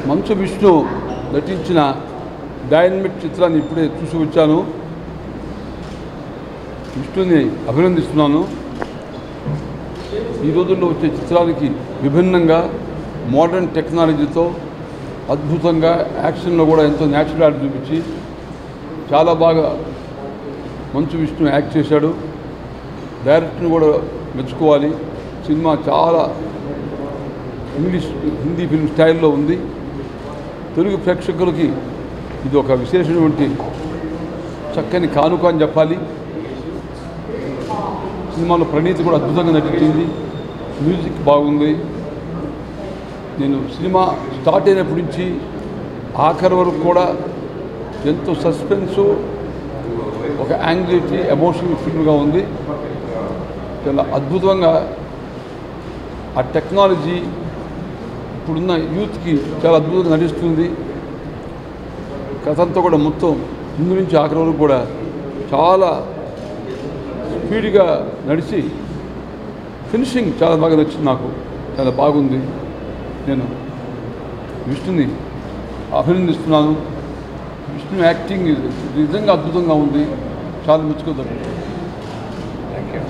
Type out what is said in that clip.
మంచు విష్ణు నటించిన డైనమిక్ చిత్రాన్ని ఇప్పుడే చూసి వచ్చాను. విష్ణుని అభినందిస్తున్నాను. ఈ రోజుల్లో వచ్చే చిత్రానికి విభిన్నంగా మోడర్న్ టెక్నాలజీతో అద్భుతంగా యాక్షన్లో కూడా ఎంతో న్యాచురాలిటీ చూపించి చాలా బాగా మంచు విష్ణు యాక్ట్ చేశాడు. డైరెక్టర్ని కూడా మెచ్చుకోవాలి. సినిమా చాలా ఇంగ్లీష్ హిందీ ఫిల్మ్ స్టైల్లో ఉంది. తెలుగు ప్రేక్షకులకి ఇది ఒక విశేషమైనటువంటి చక్కని కానుక అని చెప్పాలి. సినిమాలో ప్రణీతి కూడా అద్భుతంగా నటించింది. మ్యూజిక్ బాగుంది. నేను సినిమా స్టార్ట్ అయినప్పటి నుంచి ఆఖరి వరకు కూడా ఎంతో సస్పెన్సు, ఒక యాంగ్జైటీ, ఎమోషనల్ ఫిల్మ్గా ఉంది. చాలా అద్భుతంగా ఆ టెక్నాలజీ ఇప్పుడున్న యూత్కి చాలా అద్భుతంగా నటిస్తుంది. కథ అంతా కూడా మొత్తం ముందు నుంచి ఆఖరి వరకు కూడా చాలా స్పీడ్గా నడిచి ఫినిషింగ్ చాలా బాగా నచ్చింది. నాకు చాలా బాగుంది. నేను విష్ణుని అభినందిస్తున్నాను. విష్ణు యాక్టింగ్ నిజంగా అద్భుతంగా ఉంది. చాలా మెచ్చుకోదగ్గ. Thank you.